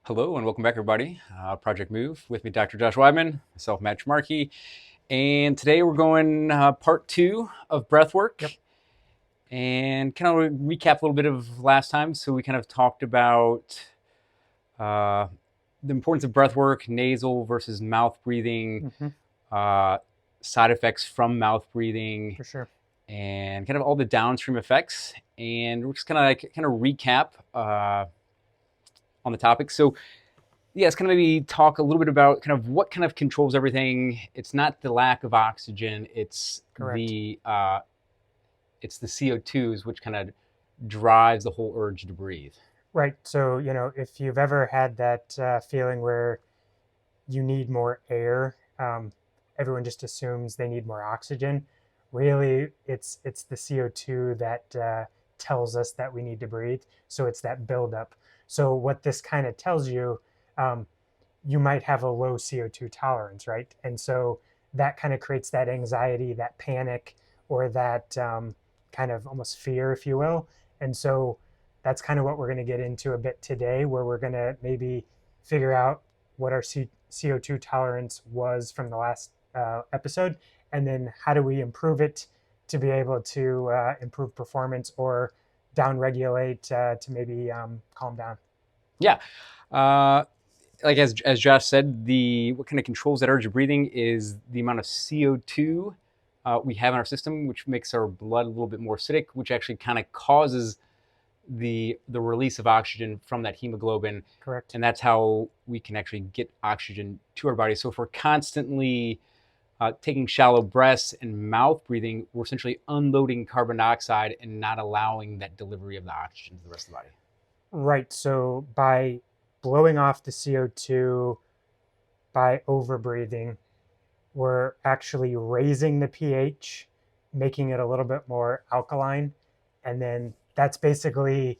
Hello and welcome back, everybody. Project M.O.V.E. with me, Dr. Josh Weidman, myself, Matt Markey, and today we're going part 2 of breathwork. Yep. And kind of recap a little bit of last time. So we kind of talked about the importance of breathwork, nasal versus mouth breathing, Mm-hmm. uh, side effects from mouth breathing, For sure. and kind of all the downstream effects. And we're just kind of recap on the topic. So yeah, it's kind of maybe talk a little bit about kind of what kind of controls everything. It's not the lack of oxygen; Correct. it's the CO2s which kind of drives the whole urge to breathe. Right. So, if you've ever had that feeling where you need more air, everyone just assumes they need more oxygen. Really, it's the CO2 that tells us that we need to breathe. So it's that buildup. So what this kind of tells you, um, you might have a low CO2 tolerance, right? And so that kind of creates that anxiety, that panic, or that kind of almost fear, if you will. And so that's kind of what we're going to get into a bit today, where we're going to maybe figure out what our CO2 tolerance was from the last episode, and then how do we improve it to be able to improve performance or downregulate to maybe calm down. Yeah, uh, like as Josh said, the what kind of controls that urge of breathing is the amount of CO2 we have in our system, which makes our blood a little bit more acidic, which actually kind of causes the release of oxygen from that hemoglobin, Correct. and that's how we can actually get oxygen to our body. So if we're constantly taking shallow breaths and mouth breathing, we're essentially unloading carbon dioxide and not allowing that delivery of the oxygen to the rest of the body. Right. So by blowing off the CO2 by overbreathing, we're actually raising the pH, making it a little bit more alkaline. And then that's basically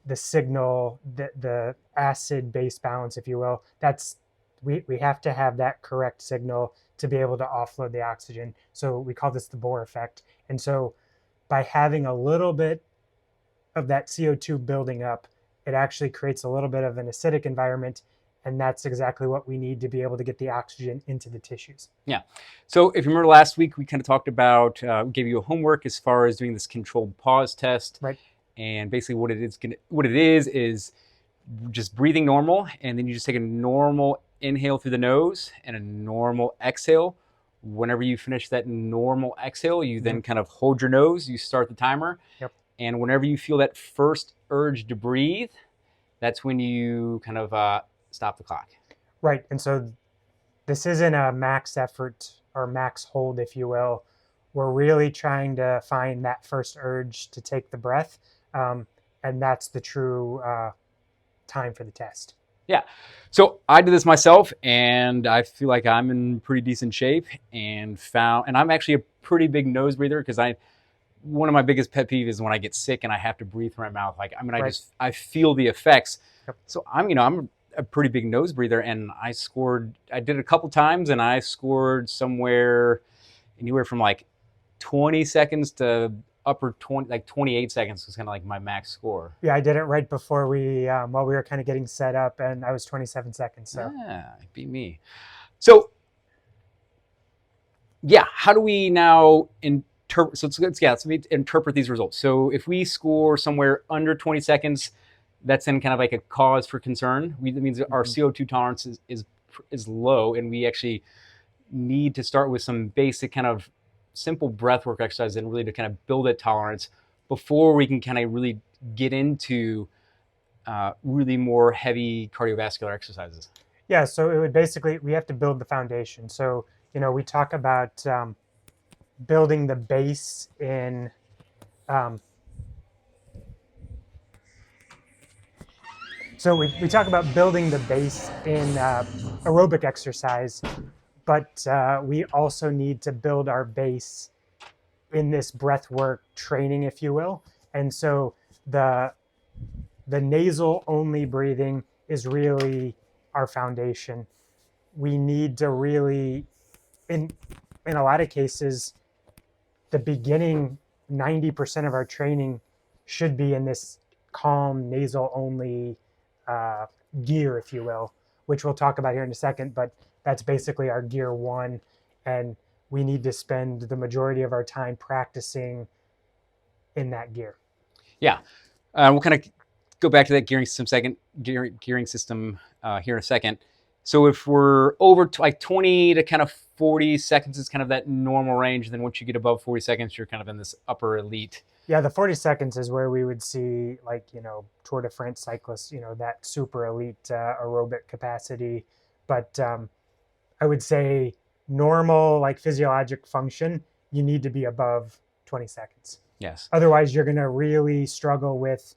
the signal, the acid base balance, if you will. That's we have to have that correct signal to be able to offload the oxygen. So we call this the Bohr effect. And so by having a little bit of that CO2 building up, it actually creates a little bit of an acidic environment. And that's exactly what we need to be able to get the oxygen into the tissues. Yeah. So if you remember last week, we kind of talked about, we gave you a homework as far as doing this controlled pause test. Right. And basically what it is just breathing normal. And then you just take a normal inhale through the nose and a normal exhale. Whenever you finish that normal exhale, you then kind of hold your nose, you start the timer. Yep. And whenever you feel that first urge to breathe, that's when you kind of stop the clock. Right. And so this isn't a max effort or max hold, if you will. We're really trying to find that first urge to take the breath. And that's the true time for the test. Yeah. So I did this myself, and I feel like I'm in pretty decent shape, and I'm actually a pretty big nose breather because one of my biggest pet peeves is when I get sick and I have to breathe through my mouth. Like, I mean, Right. I feel the effects. Yep. So I'm a pretty big nose breather, and I did it a couple times, and I scored somewhere anywhere from like 20 seconds to upper 20, like 28 seconds was kind of like my max score. Yeah, I did it right before while we were kind of getting set up, and I was 27 seconds. So Beat me. So yeah, how do we now interpret? So let's interpret these results. So if we score somewhere under 20 seconds, that's then kind of like a cause for concern. That means that our CO2 tolerance is low, and we actually need to start with some basic kind of simple breath work exercises and really to kind of build that tolerance before we can kind of really get into really more heavy cardiovascular exercises. yeah, so it would basically we have to build the foundation. So we talk about building the base in um, so we talk about building the base in aerobic exercise, but we also need to build our base in this breath work training, if you will. And so the nasal only breathing is really our foundation. We need to really, in a lot of cases, the beginning 90% of our training should be in this calm nasal only gear, if you will, which we'll talk about here in a second. But that's basically our gear one, and we need to spend the majority of our time practicing in that gear. Yeah, we'll kind of go back to that gearing system here in a second. So if we're over like 20 to kind of 40 seconds is kind of that normal range. And then once you get above 40 seconds, you're kind of in this upper elite. Yeah, the 40 seconds is where we would see, like, Tour de France cyclists, that super elite aerobic capacity. But I would say normal, like physiologic function, you need to be above 20 seconds. Yes. Otherwise, you're going to really struggle with,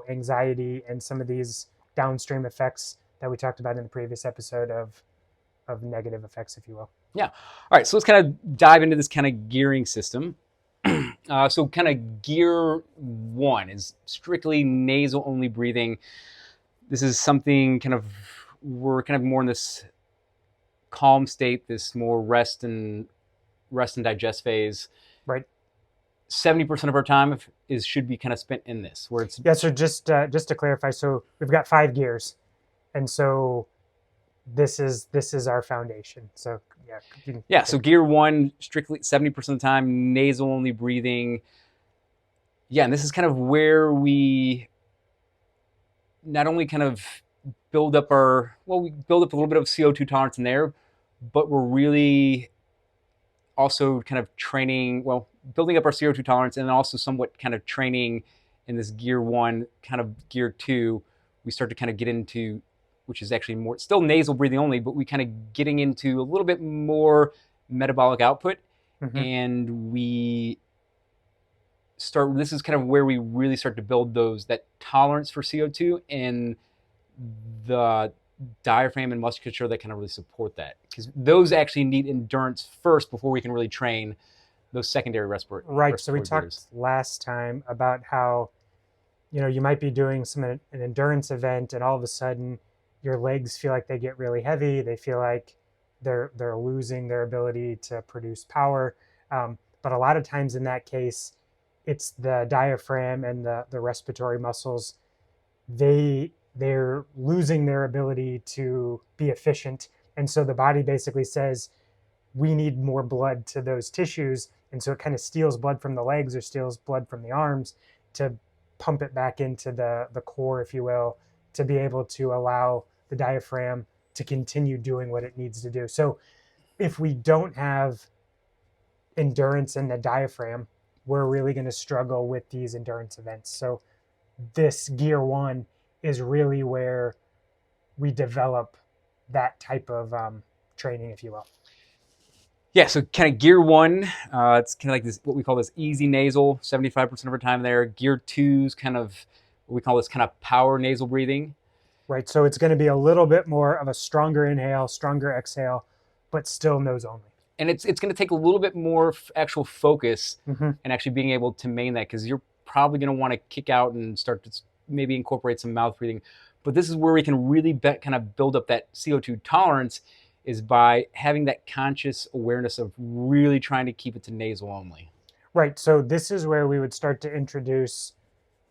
anxiety and some of these downstream effects that we talked about in the previous episode of negative effects, if you will. Yeah. All right. So let's kind of dive into this kind of gearing system. So kind of gear one is strictly nasal only breathing. This is something we're kind of more in this calm state, this more rest and digest phase. Right. 70% of our time should be kind of spent in this, where it's So just to clarify, so we've got 5 gears, and so this is our foundation. So So gear one, strictly 70% of the time, nasal only breathing. Yeah, and this is kind of where we not only kind of build up we build up a little bit of CO2 tolerance in there, but we're really also kind of building up our CO2 tolerance, and then also somewhat kind of training in this gear one, kind of gear two. We start to kind of get into, which is actually more still nasal breathing only, but we kind of getting into a little bit more metabolic output. And this is kind of where we really start to build that tolerance for CO2 and the diaphragm and musculature that kind of really support that, because those actually need endurance first before we can really train those secondary respiratory. Right. So we talked last time about how, you might be doing an endurance event, and all of a sudden your legs feel like they get really heavy. They feel like they're losing their ability to produce power. But a lot of times in that case, it's the diaphragm and the respiratory muscles. They're losing their ability to be efficient. And so the body basically says, we need more blood to those tissues. And so it kind of steals blood from the legs or steals blood from the arms to pump it back into the core, if you will, to be able to allow the diaphragm to continue doing what it needs to do. So if we don't have endurance in the diaphragm, we're really going to struggle with these endurance events. So this gear one is really where we develop that type of training, if you will. Yeah, so kind of gear one, it's kind of like this, what we call this easy nasal, 75% of our time there. Gear two's kind of what we call this kind of power nasal breathing. Right, so it's going to be a little bit more of a stronger inhale, stronger exhale, but still nose only. And it's going to take a little bit more actual focus and actually being able to maintain that, because you're probably going to want to kick out and start to maybe incorporate some mouth breathing. But this is where we can really kind of build up that CO2 tolerance, is by having that conscious awareness of really trying to keep it to nasal only. Right, so this is where we would start to introduce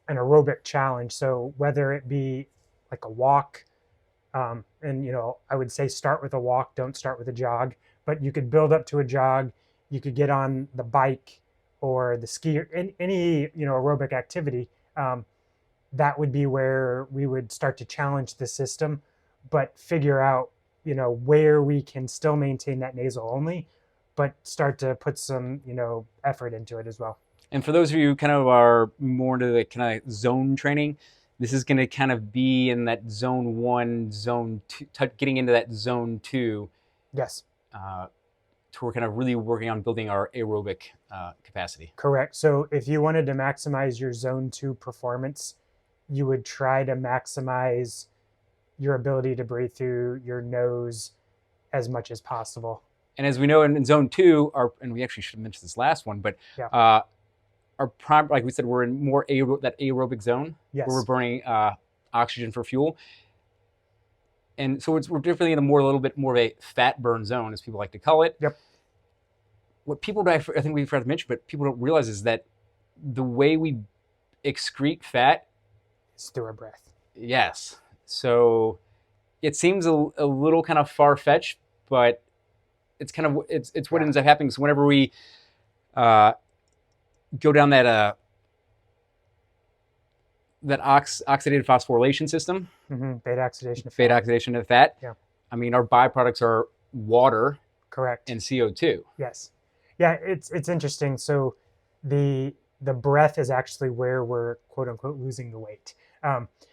an aerobic challenge. So whether it be like a walk, and I would say start with a walk, don't start with a jog, but you could build up to a jog. You could get on the bike or the ski, or any aerobic activity. That would be where we would start to challenge the system, but figure out where we can still maintain that nasal only, but start to put some effort into it as well. And for those of you who kind of are more into the kind of zone training, this is going to kind of be in that zone one, zone two, getting into that zone two. Yes. To we're kind of really working on building our aerobic capacity. Correct. So if you wanted to maximize your zone two performance, you would try to maximize your ability to breathe through your nose as much as possible. And as we know in zone two, and we actually should have mentioned this last one, but our prime, like we said, we're in more that aerobic zone, where we're burning oxygen for fuel. And so we're definitely in a little bit more of a fat burn zone, as people like to call it. Yep. What people, I think we forgot to mention, but people don't realize, is that the way we excrete fat is through our breath. Yes. So it seems a little kind of far fetched, but it's what Yeah. ends up happening. So whenever we uh, go down that oxidative phosphorylation system, Beta oxidation of beta fat. oxidation of fat, Yeah. I mean, our byproducts are water Correct. and CO2. Yes. Yeah, it's interesting. So the breath is actually where we're quote unquote losing the weight.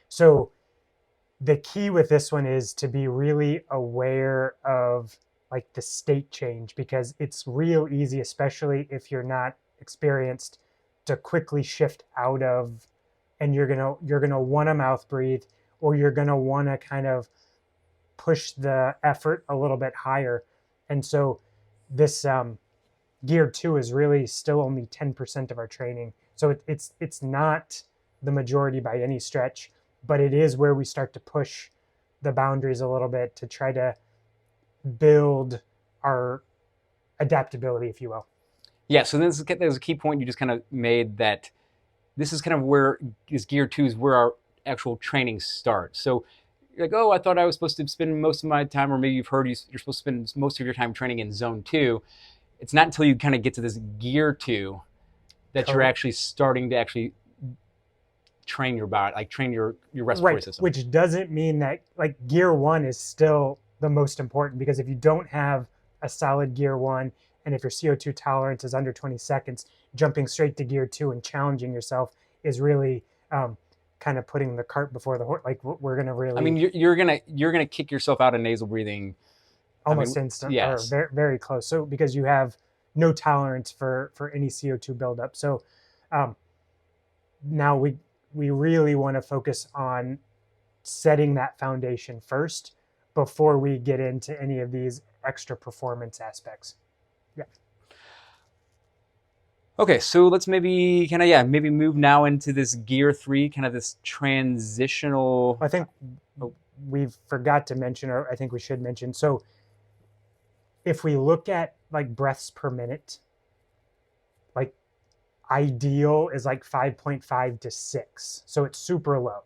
So the key with this one is to be really aware of like the state change, because it's real easy, especially if you're not experienced, to quickly shift out of, and you're gonna want to mouth breathe, or you're gonna want to kind of push the effort a little bit higher. And so this gear two is really still only 10% of our training. So it's not the majority by any stretch, but it is where we start to push the boundaries a little bit to try to build our adaptability, if you will. Yeah. So there's a key point you just kind of made, that this is kind of where this gear two is where our actual training starts. So you're like, oh, I thought I was supposed to spend most of my time, or maybe you've heard you're supposed to spend most of your time training in zone two. It's not until you kind of get to this gear two that you're actually starting to actually train your body, like train your respiratory Right, system. which doesn't mean that like gear one is still the most important, because if you don't have a solid gear one, and if your CO2 tolerance is under 20 seconds, jumping straight to gear two and challenging yourself is really kind of putting the cart before the horse. Like we're gonna really, I mean, you're gonna kick yourself out of nasal breathing almost instant, or yes. very, very close. So because you have no tolerance for any CO2 buildup. So um, now we really want to focus on setting that foundation first before we get into any of these extra performance aspects. Yeah. Okay, so let's maybe maybe move now into this gear three, kind of this transitional. I think we forgot to mention, or I think we should mention. So if we look at like breaths per minute, like ideal is like 5.5 to 6. So it's super low.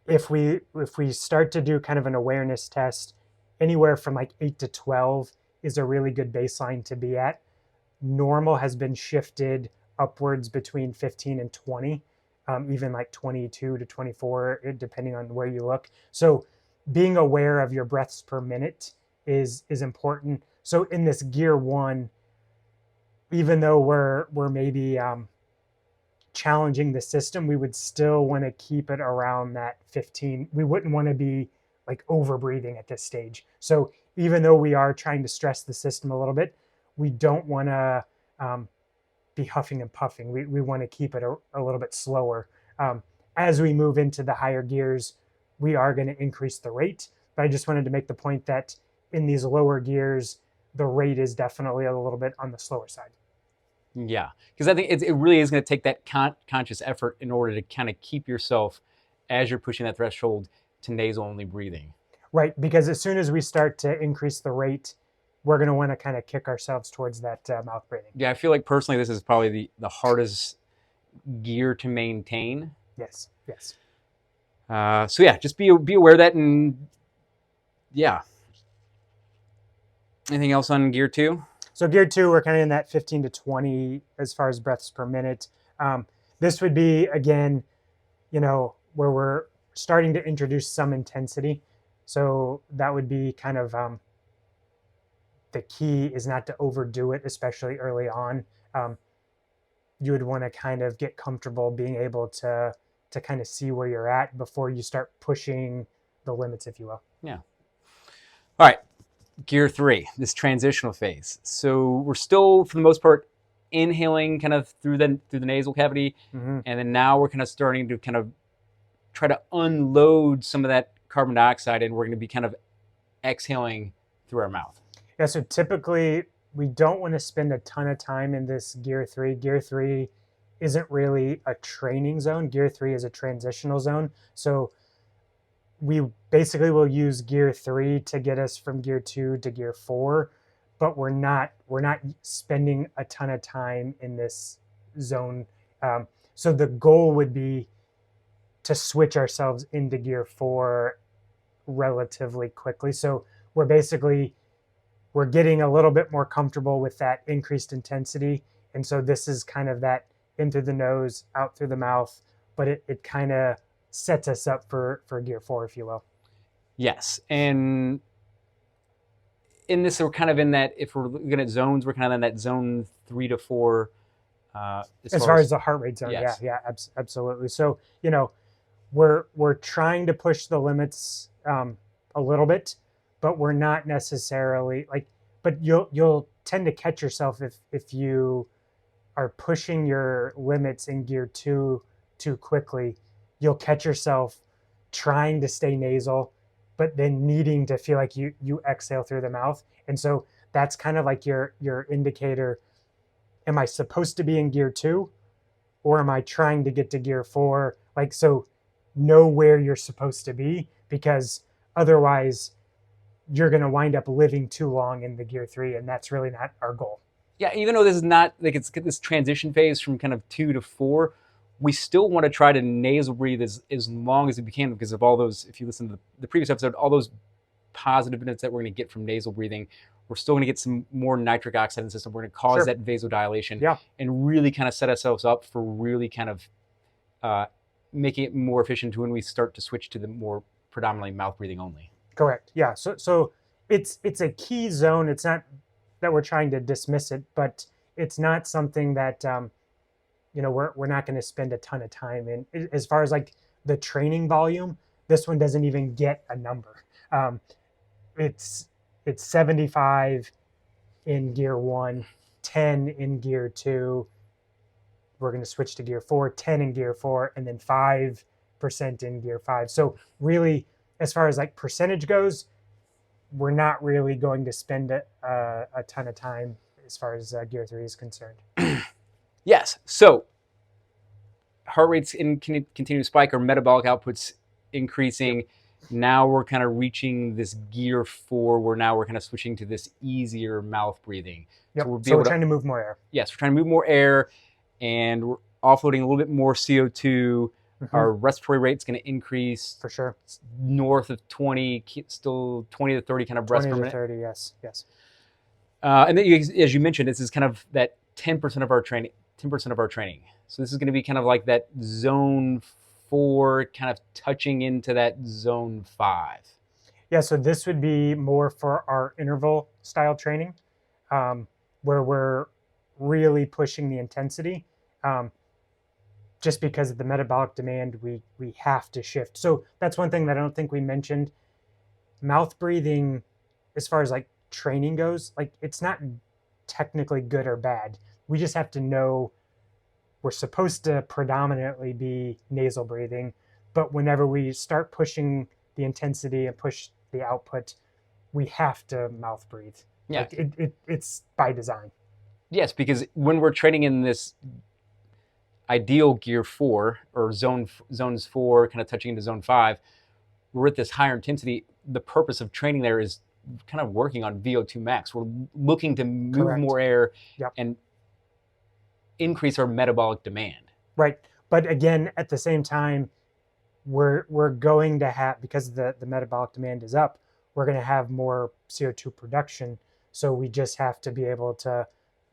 If we start to do kind of an awareness test, anywhere from like 8 to 12 is a really good baseline to be at. Normal has been shifted upwards between 15 and 20, even like 22 to 24, depending on where you look. So being aware of your breaths per minute is important. So in this gear one, even though we're maybe challenging the system, we would still want to keep it around that 15. We wouldn't want to be like over breathing at this stage. So even though we are trying to stress the system a little bit, we don't want to be huffing and puffing. We want to keep it a little bit slower. As we move into the higher gears, we are going to increase the rate. But I just wanted to make the point that in these lower gears, the rate is definitely a little bit on the slower side. Yeah, because I think it really is going to take that conscious effort in order to kind of keep yourself, as you're pushing that threshold, to nasal only breathing. Right, because as soon as we start to increase the rate, we're going to want to kind of kick ourselves towards that mouth breathing. Yeah, I feel like personally this is probably the hardest gear to maintain. Yes, yes. So yeah, just be aware of that, and yeah. Anything else on gear two? So gear two, we're kind of in that 15 to 20 as far as breaths per minute. This would be, again, where we're starting to introduce some intensity. So that would be kind of the key is not to overdo it, especially early on. You would want to kind of get comfortable being able to kind of see where you're at before you start pushing the limits, if you will. Yeah. All right. Gear three, this transitional phase. So we're still, for the most part, inhaling kind of through the nasal cavity, and then now we're kind of starting to kind of try to unload some of that carbon dioxide, and we're going to be kind of exhaling through our mouth. Yeah. So typically, we don't want to spend a ton of time in this gear three. Gear three isn't really a training zone. Gear three is a transitional zone. So we basically will use gear three to get us from gear two to gear four, but we're not spending a ton of time in this zone. So the goal would be to switch ourselves into gear 4 relatively quickly. So we're getting a little bit more comfortable with that increased intensity. And so this is kind of that in through the nose, out through the mouth, but it kind of sets us up for gear 4, if you will. Yes. And in this, we're kind of in that, if we're looking at zones, we're kind of in that zone 3 to 4. As far as the heart rate zone, yes. yeah, absolutely. So, you know, we're trying to push the limits a little bit, but we're not necessarily like. But you'll tend to catch yourself if you are pushing your limits in gear 2 too quickly. You'll catch yourself trying to stay nasal, but then needing to feel like you exhale through the mouth, and so that's kind of like your indicator. Am I supposed to be in gear 2, or am I trying to get to gear 4? Like, so know where you're supposed to be, because otherwise you're going to wind up living too long in the gear 3, and that's really not our goal. Yeah, even though this is not like it's this transition phase from kind of 2 to 4, we still want to try to nasal breathe as long as we can, because of all those, if you listen to the previous episode, all those positive benefits that we're going to get from nasal breathing. We're still going to get some more nitric oxide in the system. We're going to cause that vasodilation and really kind of set ourselves up for really kind of making it more efficient to when we start to switch to the more predominantly mouth breathing only. Correct. Yeah. So it's a key zone. It's not that we're trying to dismiss it, but it's not something that we're not going to spend a ton of time in. As far as like the training volume, this one doesn't even get a number. It's 75 in gear 1, 10 in gear 2. We're going to switch to gear 4, 10 in gear 4, and then 5% in gear 5. So really, as far as like percentage goes, we're not really going to spend a ton of time as far as gear 3 is concerned. Yes. So heart rates continue to spike, our metabolic outputs increasing. Now we're kind of reaching this gear 4 where now we're kind of switching to this easier mouth breathing. Yep. So we're trying to move more air. Yes, we're trying to move more air, and we're offloading a little bit more CO2. Our respiratory rate's going to increase. For sure. North of 20, still 20 to 30 kind of breaths per minute. 20 to 30, yes. And then, as you mentioned, this is kind of that 10% of our training. 10% of our training. So this is going to be kind of like that zone 4, kind of touching into that zone 5. Yeah, so this would be more for our interval style training, where we're really pushing the intensity. Just because of the metabolic demand, we have to shift. So that's one thing that I don't think we mentioned. Mouth breathing, as far as like training goes, like it's not technically good or bad. We just have to know we're supposed to predominantly be nasal breathing, but whenever we start pushing the intensity and push the output, we have to mouth breathe. Yeah. Like it's by design. Yes, because when we're training in this ideal gear 4 or zones 4, kind of touching into zone 5, we're at this higher intensity. The purpose of training there is kind of working on VO2 max. We're looking to move more air and increase our metabolic demand. Right. But again, at the same time, we're going to have, because the metabolic demand is up, we're going to have more CO2 production. So we just have to be able to,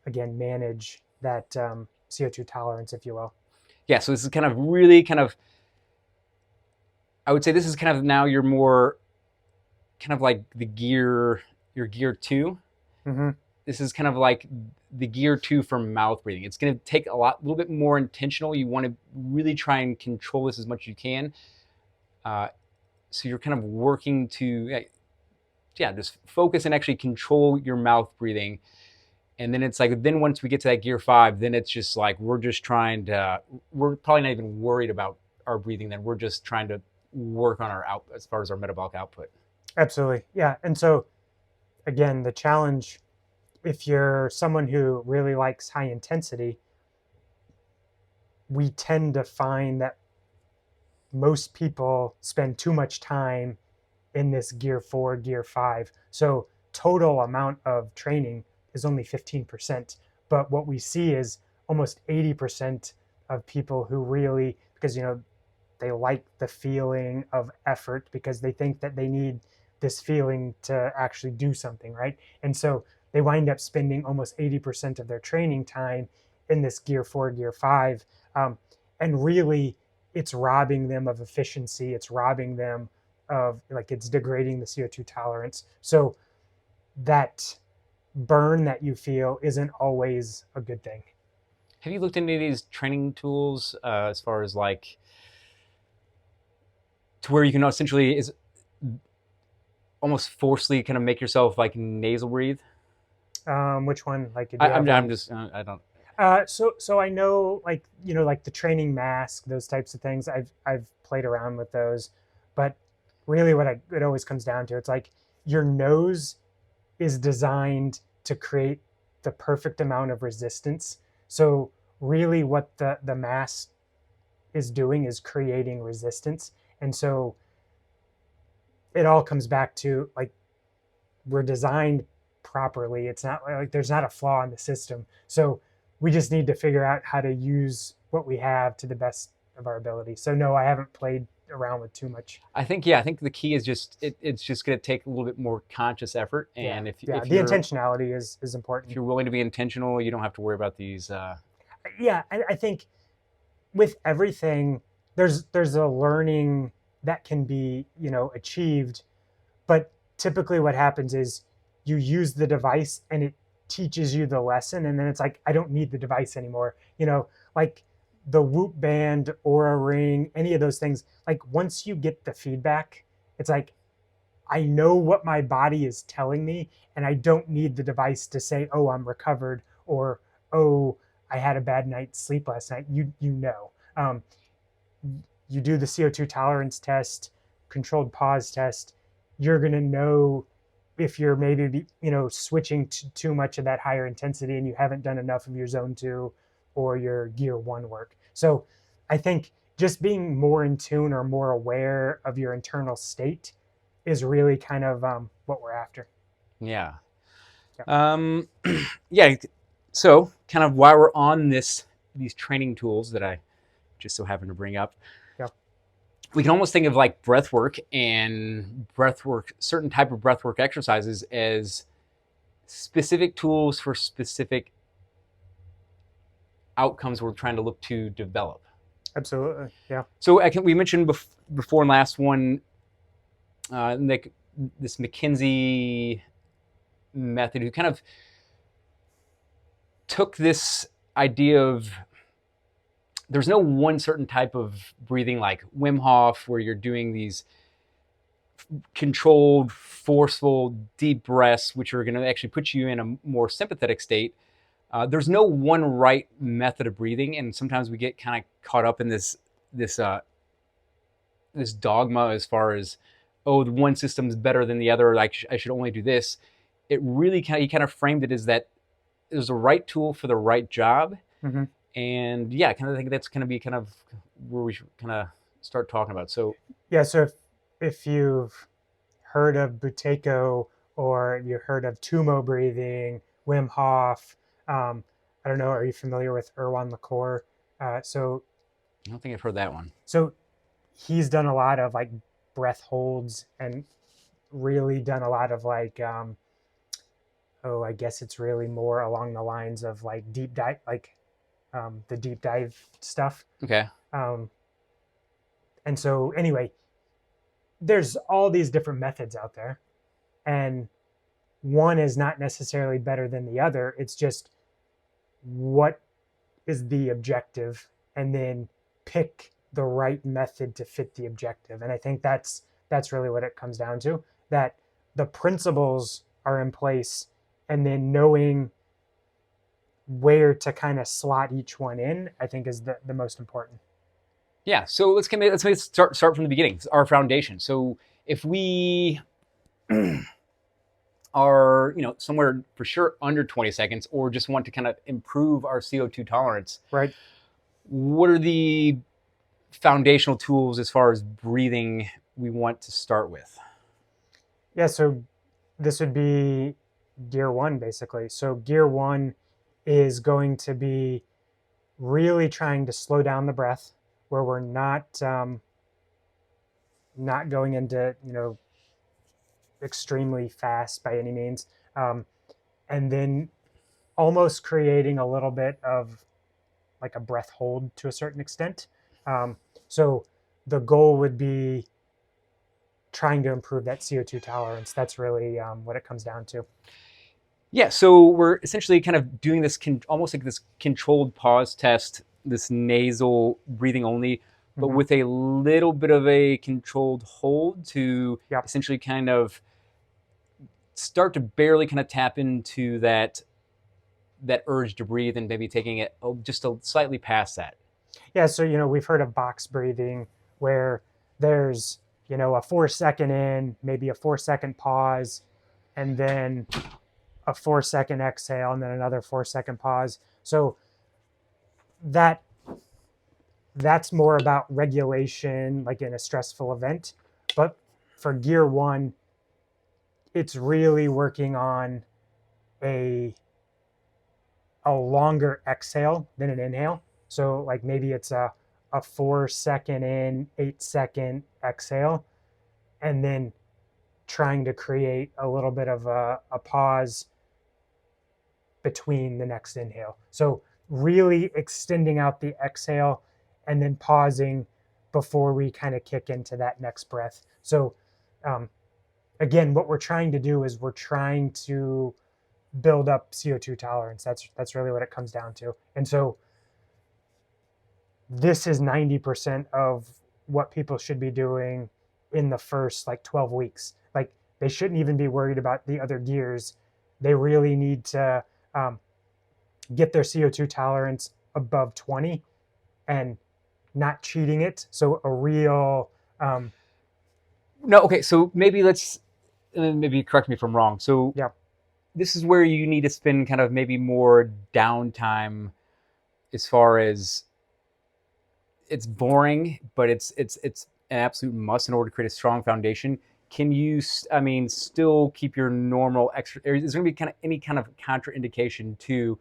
again, manage that CO2 tolerance, if you will. Yeah. So this is kind of really kind of, I would say this is kind of now you're more kind of like your gear 2. This is kind of like the gear 2 for mouth breathing. It's going to take a little bit more intentional. You want to really try and control this as much as you can. So you're kind of working to, just focus and actually control your mouth breathing. And then it's like, then once we get to that gear 5, then it's just like, we're probably not even worried about our breathing. Then we're just trying to work on our output as far as our metabolic output. Absolutely. Yeah. And so again, the challenge, if you're someone who really likes high intensity, we tend to find that most people spend too much time in this gear 4, gear 5. So total amount of training is only 15%. But what we see is almost 80% of people who really, because, they like the feeling of effort because they think that they need this feeling to actually do something, right? And so they wind up spending almost 80% of their training time in this gear 4, gear 5. And really, it's robbing them of efficiency. It's robbing them of, like, it's degrading the CO2 tolerance. So that burn that you feel isn't always a good thing. Have you looked into these training tools as far as like to where you can essentially is almost forcefully kind of make yourself like nasal breathe? Which one? Like, do you have I'm one? just I don't. So I know, like, like the training mask, those types of things. I've played around with those, but really, it always comes down to, it's like your nose is designed to create the perfect amount of resistance. So really, what the mask is doing is creating resistance, and so it all comes back to, like, we're designed properly. It's not like there's not a flaw in the system. So we just need to figure out how to use what we have to the best of our ability. So no, I haven't played around with too much. I think yeah, I think the key is just it's just going to take a little bit more conscious effort, Yeah, and yeah. if The you're intentionality is if important. you're willing to be intentional, you don't have to worry about these. Yeah, I think with everything, there's a learning that can be, achieved, but typically what happens is you use the device and it teaches you the lesson, and then it's like, I don't need the device anymore. Like the Whoop band or a ring, any of those things, like once you get the feedback, it's like, I know what my body is telling me, and I don't need the device to say, oh, I'm recovered, or, oh, I had a bad night's sleep last night. Um, you do the CO2 tolerance test, controlled pause test, you're going to know if you're maybe, switching to too much of that higher intensity and you haven't done enough of your zone 2 or your gear 1 work. So I think just being more in tune or more aware of your internal state is really kind of what we're after. Yeah. Yeah. Yeah. So kind of while we're on these training tools that I just so happen to bring up, Yeah. we can almost think of like breath work and certain type of breath work exercises as specific tools for specific outcomes we're trying to look to develop. Absolutely. Yeah. So we mentioned before in last one, this McKinsey method, who kind of took this idea of there's no one certain type of breathing like Wim Hof where you're doing these controlled, forceful, deep breaths, which are going to actually put you in a more sympathetic state. There's no one right method of breathing, and sometimes we get kind of caught up in this this dogma as far as, oh, the one system's better than the other. Like I should only do this. It really he kind of framed it as that there's a right tool for the right job, Mm-hmm. and yeah, I kind of think that's going to be kind of where we should kind of start talking about. So Yeah. So if you've heard of Buteyko, or you heard of Tumo breathing, Wim Hof, I don't know, are you familiar with Erwan Lacour? So I don't think I've heard that one. so he's done a lot of, like, breath holds, and really done a lot of, like, I guess it's really more along the lines of, like, deep dive, like, the deep dive stuff. Okay. Um, and so anyway, there's all these different methods out there, and one is not necessarily better than the other. It's just, what is the objective, and then pick the right method to fit the objective. And I think that's really what it comes down to, that the principles are in place, and then knowing where to kind of slot each one in, I think, is the most important. Yeah. So let's start from the beginning. Our foundation. So if we are somewhere for sure under 20 seconds, or just want to kind of improve our CO2 tolerance, Right. what are the foundational tools as far as breathing we want to start with? Yeah. So this would be gear 1, basically. So gear 1 is going to be really trying to slow down the breath, where we're not not going into, extremely fast by any means, um, and then almost creating a little bit of like a breath hold to a certain extent. Um, so the goal would be trying to improve that CO2 tolerance. That's really what it comes down to. Yeah, so we're essentially kind of doing this almost like this controlled pause test, this nasal breathing only, but Mm-hmm. with a little bit of a controlled hold to Yep. essentially kind of start to barely kind of tap into that urge to breathe and maybe taking it just a slightly past that. Yeah. So, we've heard of box breathing where there's, a 4 second in, maybe a 4 second pause, and then a 4 second exhale, and then another 4 second pause. So that that's more about regulation, like in a stressful event. But for gear one, it's really working on a a longer exhale than an inhale. So like maybe it's a 4 second in, 8 second exhale, and then trying to create a little bit of a pause between the next inhale. So really extending out the exhale and then pausing before we kind of kick into that next breath. So um, again, what we're trying to do is we're trying to build up CO2 tolerance. That's really what it comes down to. And so this is 90% of what people should be doing in the first like 12 weeks. Like they shouldn't even be worried about the other gears. They really need to um, get their CO2 tolerance above 20 and not cheating it. So a real, No, okay, so maybe let's maybe correct me if I'm wrong. So yeah, this is where you need to spend kind of maybe more downtime as far as it's boring, but it's an absolute must in order to create a strong foundation. Can you, I mean, still keep your normal extra? Is there going to be kind of any kind of contraindication to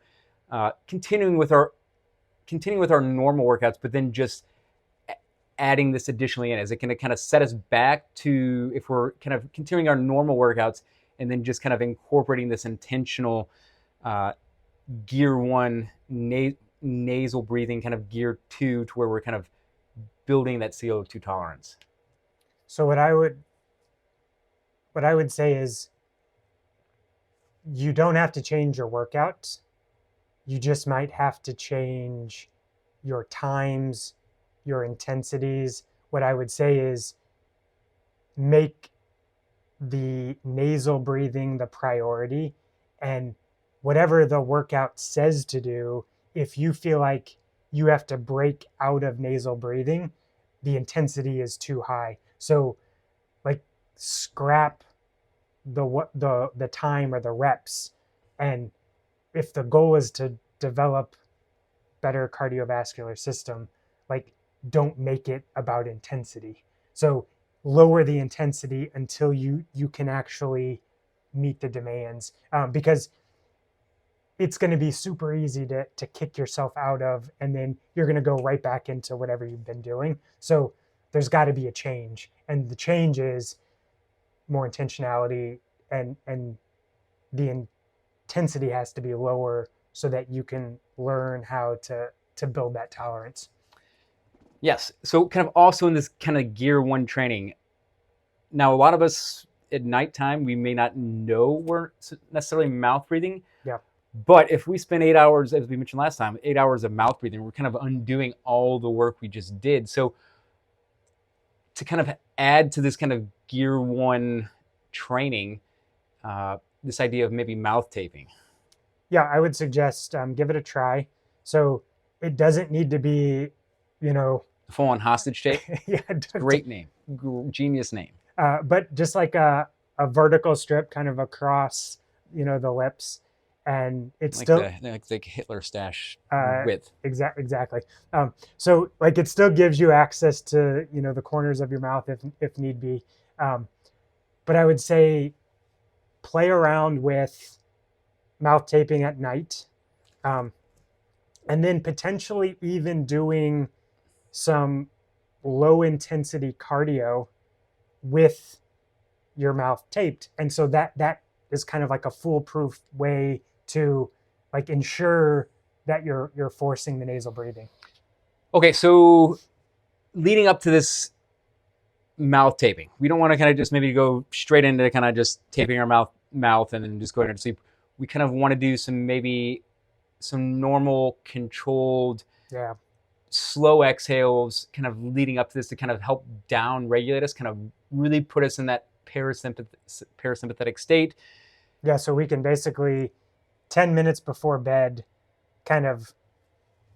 continuing with our normal workouts, but then just adding this additionally in? Is it going to kind of set us back to if we're kind of continuing our normal workouts and then just kind of incorporating this intentional uh, gear one nasal breathing, kind of gear two, to where we're kind of building that CO2 tolerance? so what I would say is you don't have to change your workout. You just might have to change your times, your intensities. What I would say is make the nasal breathing the priority, and whatever the workout says to do, if you feel like you have to break out of nasal breathing, the intensity is too high. So like scrap the time or the reps, and if the goal is to develop better cardiovascular system, like don't make it about intensity. So lower the intensity until you can actually meet the demands, because it's going to be super easy to kick yourself out of, and then you're going to go right back into whatever you've been doing. So there's got to be a change, and the change is more intentionality, and the intensity has to be lower so that you can learn how to build that tolerance. Yes. So kind of also in this kind of gear one training. Now, a lot of us at nighttime, we may not know we're necessarily mouth breathing, Yeah. but if we spend 8 hours, as we mentioned last time, 8 hours of mouth breathing, we're kind of undoing all the work we just did. So to kind of add to this kind of gear one training, this idea of maybe mouth taping. Yeah, I would suggest give it a try. So it doesn't need to be, you know, Full on hostage tape. yeah, Great name. Genius name. but just like a vertical strip kind of across, the lips, and it's Like still the Hitler stash uh, width. exactly. So like it still gives you access to the corners of your mouth if need be. Um, but I would say play around with mouth taping at night, um, and then potentially even doing some low intensity cardio with your mouth taped. And so that is kind of like a foolproof way to like ensure that you're forcing the nasal breathing. Okay, so leading up to this mouth taping, we don't want to kind of just maybe go straight into kind of just taping our mouth and then just going to sleep. We kind of want to do some normal controlled Yeah. slow exhales kind of leading up to this to kind of help down regulate us, kind of really put us in that parasympathetic state. Yeah. So we can basically 10 minutes before bed, kind of,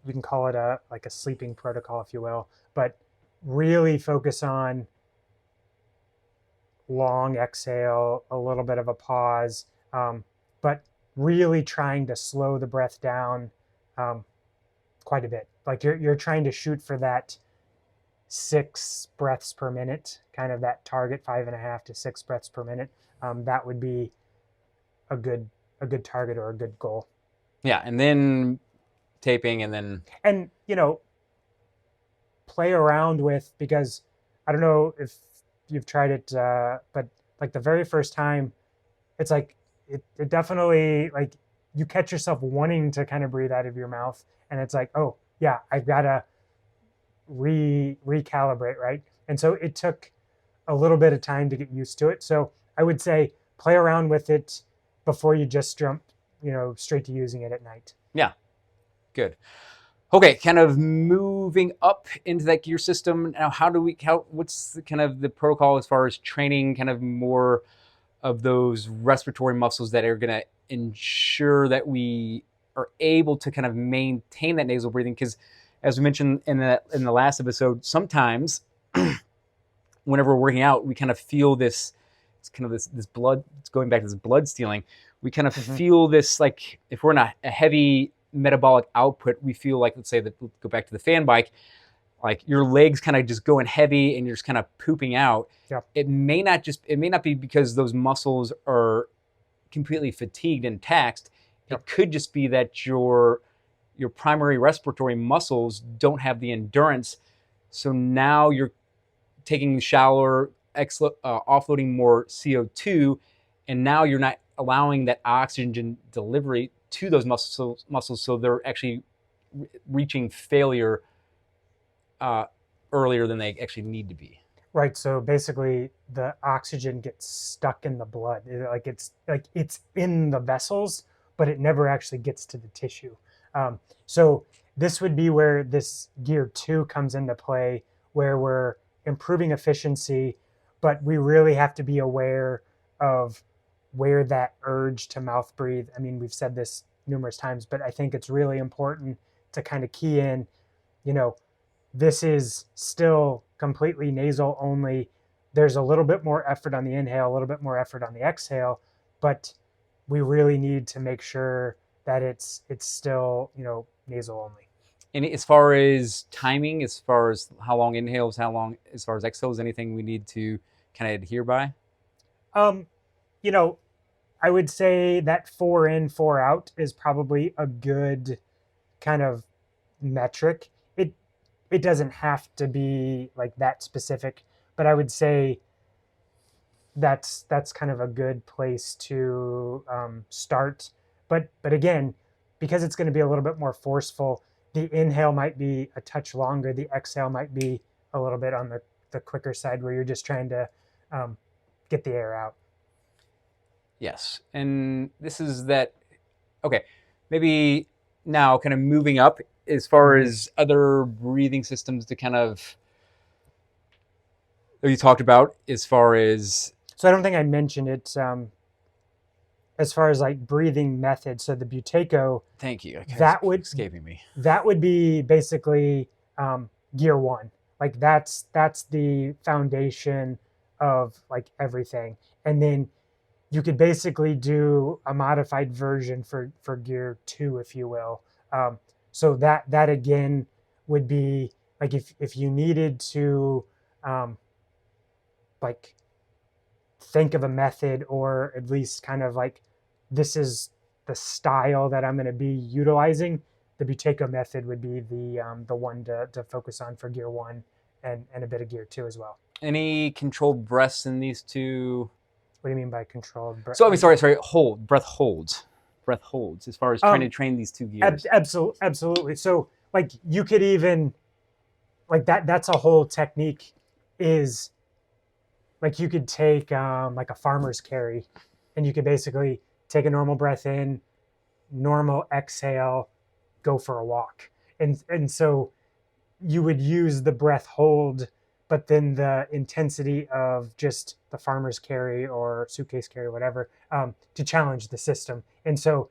you can call it a like a sleeping protocol, if you will, but really focus on long exhale, a little bit of a pause, but really trying to slow the breath down um, quite a bit. Like you're trying to shoot for that 6 breaths per minute, kind of that target, 5.5 to 6 breaths per minute. That would be a good target or a good goal. Yeah, and then taping, and then And play around with, because I don't know if you've tried it, but like the very first time, it's like it definitely like you catch yourself wanting to kind of breathe out of your mouth, and it's like, oh yeah, I've got to recalibrate, right? And so it took a little bit of time to get used to it. So I would say play around with it before you just jump, straight to using it at night. yeah, good. Okay, kind of moving up into that gear system. Now, what's kind of the protocol as far as training kind of more of those respiratory muscles that are going to ensure that we are able to kind of maintain that nasal breathing? Because as we mentioned in the last episode, sometimes whenever we're working out, we kind of feel this. It's kind of this blood. It's going back to this blood stealing. We kind of Mm-hmm. feel this, like if we're in a heavy metabolic output, we feel like, let's say that, let's go back to the fan bike, like your legs kind of just going heavy and you're just kind of pooping out. Yeah. It may not be because those muscles are completely fatigued and taxed. Yep. It could just be that your primary respiratory muscles don't have the endurance. So now you're taking the shower, offloading more CO2, and now you're not allowing that oxygen delivery to those muscles, so they're actually reaching failure uh, earlier than they actually need to be. Right. So basically, the oxygen gets stuck in the blood. It's in the vessels, but it never actually gets to the tissue. So this would be where this gear 2 comes into play, where we're improving efficiency, but we really have to be aware of where that urge to mouth breathe. I mean, we've said this numerous times, but I think it's really important to kind of key in, you know, this is still completely nasal only. There's a little bit more effort on the inhale, a little bit more effort on the exhale, but we really need to make sure that it's still, nasal only. And as far as timing, as far as how long inhales, how long as far as exhales, anything we need to kind of adhere by? Um, you know, I would say that 4 in, 4 out is probably a good kind of metric. It doesn't have to be like that specific, but I would say that's kind of a good place to start. But again, because it's going to be a little bit more forceful, the inhale might be a touch longer. The exhale might be a little bit on the quicker side, where you're just trying to um, get the air out. Yes. And this is that, okay, maybe now kind of moving up as far Mm-hmm. as other breathing systems to kind of, that you talked about as far as, So I don't think I mentioned it, as far as like breathing methods. So the Buteyko, thank you, it's that would escaping me. that would be basically gear 1. Like that's the foundation of like everything, and then you could basically do a modified version for gear 2, if you will. So that again would be like if you needed to um, like think of a method, or at least kind of like, this is the style that I'm going to be utilizing. The Buteyko method would be the one to focus on for gear 1, and a bit of gear 2 as well. Any controlled breaths in these two? What do you mean by controlled breath? So I mean, sorry, breath holds. As far as trying to Um, train these two gears. absolutely. So like you could even like that's a whole technique is like you could take like a farmer's carry and you could basically take a normal breath in, normal exhale, go for a walk. And so you would use the breath hold, but then the intensity of just the farmer's carry or suitcase carry, whatever, to challenge the system. And so,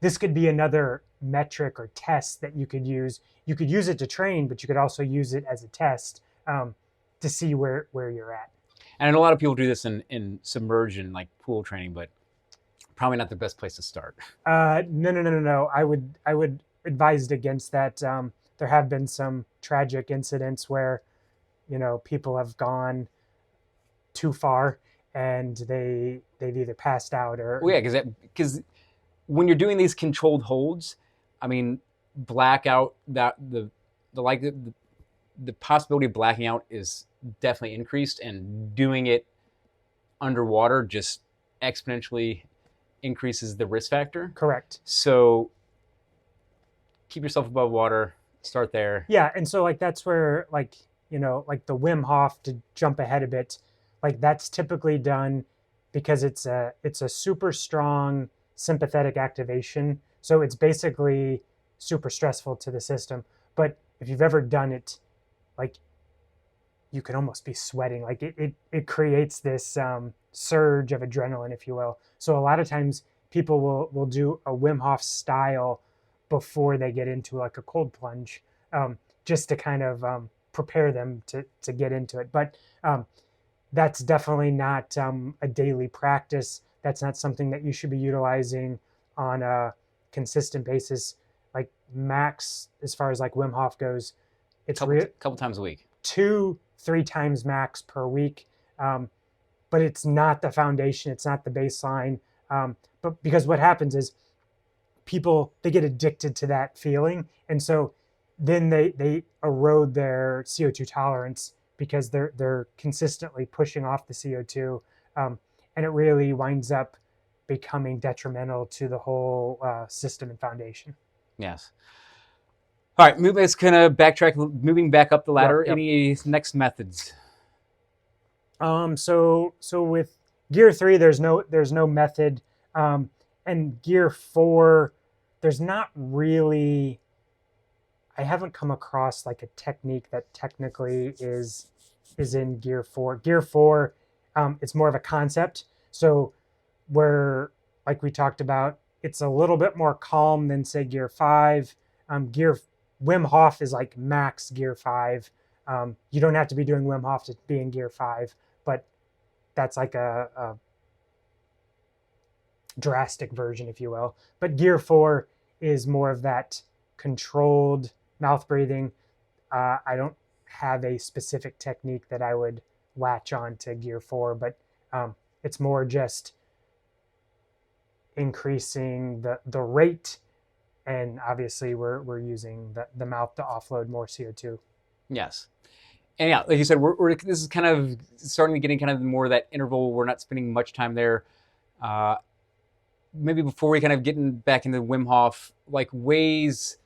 this could be another metric or test that you could use. You could use it to train, but you could also use it as a test to see where you're at. And a lot of people do this in submersion, like pool training, but probably not the best place to start. No. I would advise against that. There have been some tragic incidents where people have gone too far and they've either passed out or Well, yeah, because when you're doing these controlled holds, I mean, blackout that the possibility of blacking out is definitely increased, and doing it underwater just exponentially increases the risk factor. correct. So keep yourself above water. Start there. Yeah, and so like that's where like the Wim Hof, to jump ahead a bit, like that's typically done because it's a super strong sympathetic activation. So it's basically super stressful to the system. But if you've ever done it, like you can almost be sweating. Like it creates this surge of adrenaline, if you will. So a lot of times people will do a Wim Hof style before they get into like a cold plunge, just to kind of prepare them to get into it. But that's definitely not a daily practice. That's not something that you should be utilizing on a consistent basis. Like max, as far as like Wim Hof goes, it's couple times a week. 2-3 times max per week. But it's not the foundation. It's not the baseline. But because what happens is people, they get addicted to that feeling. And so then they erode their CO2 tolerance because they're consistently pushing off the CO2. And it really winds up becoming detrimental to the whole system and foundation. Yes. All right, let's kind of backtrack, moving back up the ladder. Yep. Any next methods? So with gear 3, there's no method, and gear 4, there's not really. I haven't come across like a technique that technically is in gear 4. Gear 4, it's more of a concept. So where, like we talked about, it's a little bit more calm than say gear 5. Gear Wim Hof is like max gear 5. You don't have to be doing Wim Hof to be in gear 5, but that's like a drastic version, if you will. But gear 4 is more of that controlled mouth breathing. I don't have a specific technique that I would latch on to gear 4, but it's more just increasing the rate, and obviously we're using the mouth to offload more CO2. Yes. And yeah, like you said, this is kind of starting to getting kind of more of that interval. We're not spending much time there. Maybe before we kind of getting back into Wim Hof, like ways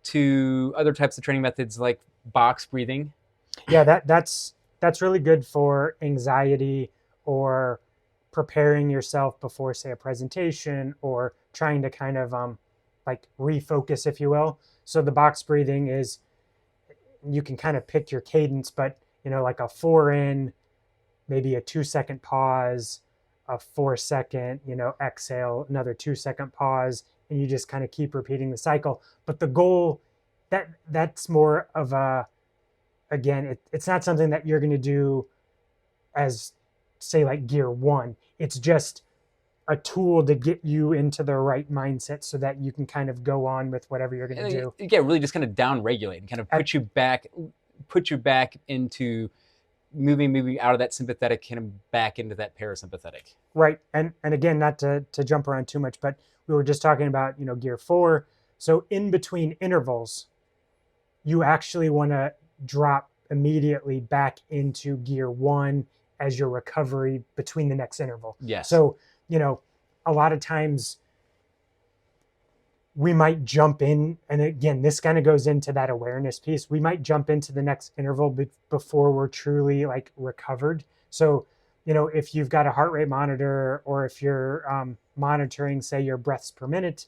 to other types of training methods like box breathing. Yeah, that's really good for anxiety or preparing yourself before, say, a presentation, or trying to kind of like refocus, if you will. So the box breathing is, you can kind of pick your cadence, but like a 4 in, maybe a 2-second pause, a 4-second, exhale, another 2-second pause, and you just kind of keep repeating the cycle. But the goal, that's more of a, again, it's not something that you're going to do as, say, like gear 1. It's just a tool to get you into the right mindset so that you can kind of go on with whatever you're going to do. Yeah, really just kind of down regulate and kind of put you back into moving out of that sympathetic, kind of back into that parasympathetic. Right. And again, not to jump around too much, but we were just talking about, gear 4. So in between intervals, you actually want to drop immediately back into gear 1 as your recovery between the next interval. Yes. So, a lot of times we might jump in, and again, this kind of goes into that awareness piece. We might jump into the next interval before we're truly like recovered. So, if you've got a heart rate monitor, or if you're monitoring, say, your breaths per minute,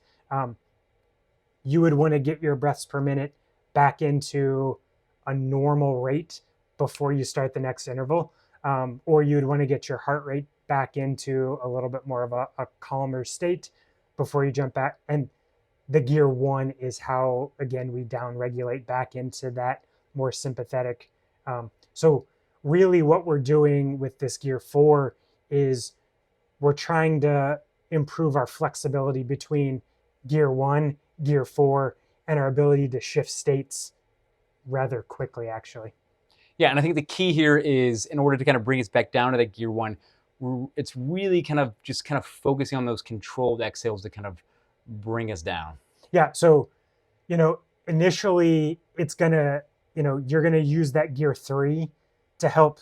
you would want to get your breaths per minute back into a normal rate before you start the next interval, or you'd want to get your heart rate back into a little bit more of a calmer state before you jump back. And the gear 1 is how, again, we down regulate back into that more sympathetic. So really what we're doing with this gear 4 is we're trying to improve our flexibility between gear 1, gear 4, and our ability to shift states rather quickly, actually. Yeah, and I think the key here is, in order to kind of bring us back down to that gear 1, it's really kind of just kind of focusing on those controlled exhales to kind of bring us down. Yeah, so initially it's gonna, you're gonna use that gear 3 to help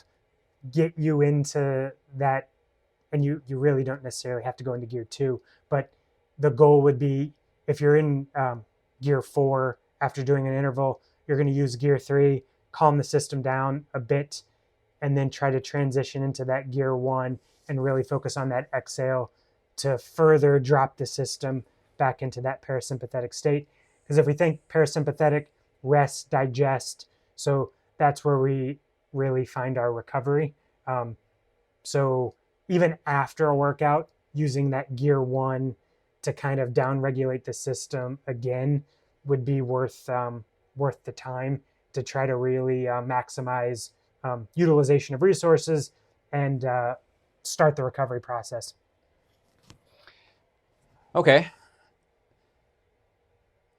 get you into that, and you really don't necessarily have to go into gear 2, but the goal would be, if you're in gear 4 after doing an interval, you're going to use gear 3, calm the system down a bit, and then try to transition into that gear 1 and really focus on that exhale to further drop the system back into that parasympathetic state. Because if we think parasympathetic, rest, digest, so that's where we really find our recovery. So even after a workout, using that gear 1 to kind of down regulate the system again would be worth the time to try to really maximize utilization of resources and start the recovery process. Okay.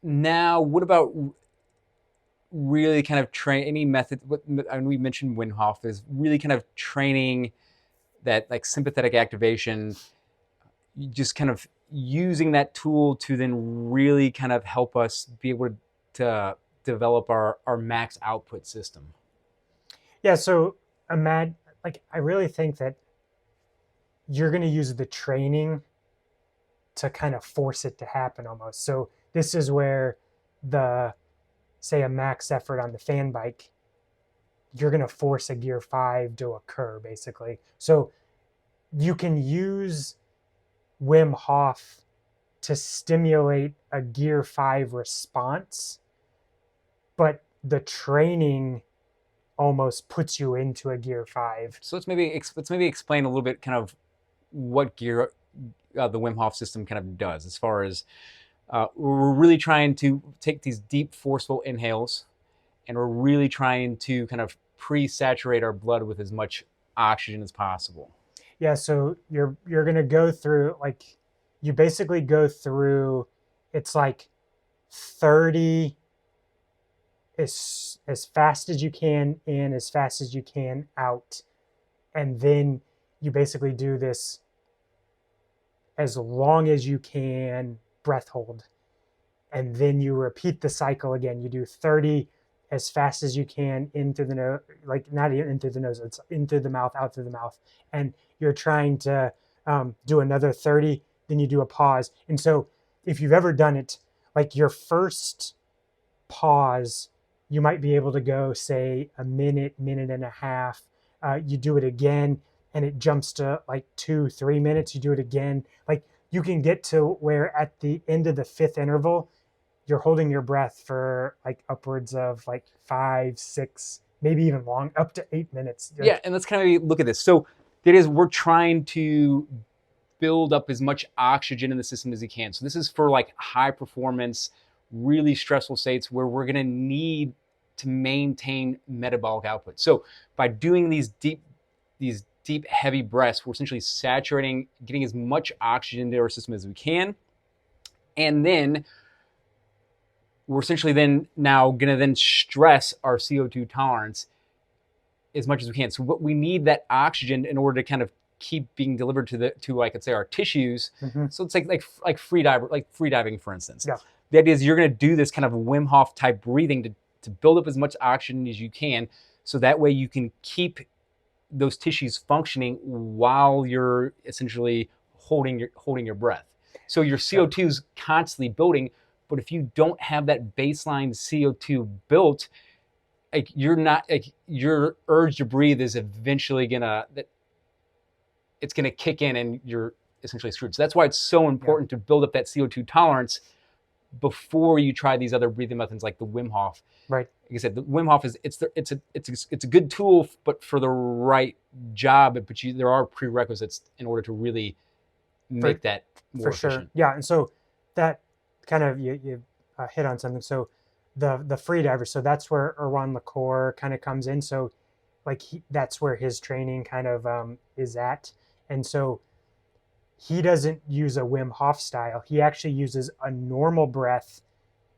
Now, what about really kind of train any method? And we mentioned Wim Hof is really kind of training that like sympathetic activation, just kind of using that tool to then really kind of help us be able to develop our max output system. Yeah, so I really think that you're going to use the training to kind of force it to happen almost. So this is where say a max effort on the fan bike, you're going to force a gear 5 to occur basically. So you can use Wim Hof to stimulate a gear 5 response, but the training almost puts you into a gear 5. So let's maybe explain a little bit kind of what gear the Wim Hof system kind of does, as far as we're really trying to take these deep, forceful inhales, and we're really trying to kind of pre-saturate our blood with as much oxygen as possible. Yeah, so you're going to go through, like, you basically go through, it's like 30 as fast as you can in, as fast as you can out, and then you basically do this as long as you can breath hold, and then you repeat the cycle again. You do 30 as fast as you can in through the nose, like not in through the nose, it's in through the mouth, out through the mouth, and you're trying to do another 30, then you do a pause. And so if you've ever done it, like your first pause, you might be able to go, say, a minute, minute and a half. You do it again, and it jumps to like 2-3 minutes. You do it again. Like you can get to where at the end of the 5th interval, you're holding your breath for like upwards of like 5, 6, maybe even long, up to 8 minutes. Yeah, and let's kind of look at this. So it is, we're trying to build up as much oxygen in the system as we can. So this is for like high performance, really stressful states where we're going to need to maintain metabolic output. So by doing these deep, heavy breaths, we're essentially saturating, getting as much oxygen into our system as we can. And then we're essentially then now going to then stress our CO2 tolerance as much as we can. So what we need that oxygen in order to kind of keep being delivered to like, let's say, our tissues. Mm-hmm. So it's like free diving, for instance. Yeah. The idea is you're going to do this kind of Wim Hof type breathing to build up as much oxygen as you can, So that way you can keep those tissues functioning while you're essentially holding your breath. So your CO2 is constantly building, but if you don't have that baseline CO2 built, like you're not like your urge to breathe is eventually it's gonna kick in and you're essentially screwed. So that's why it's so important to build up that CO2 tolerance before you try these other breathing methods like the Wim Hof. Right. Like I said, the Wim Hof is it's a good tool, but for the right job. But there are prerequisites in order to really make that more efficient. Yeah, and so that kind of you hit on something. So the free diver, so that's where Erwan Lacour kind of comes in. So like that's where his training kind of is at, and so he doesn't use a Wim Hof style. He actually uses a normal breath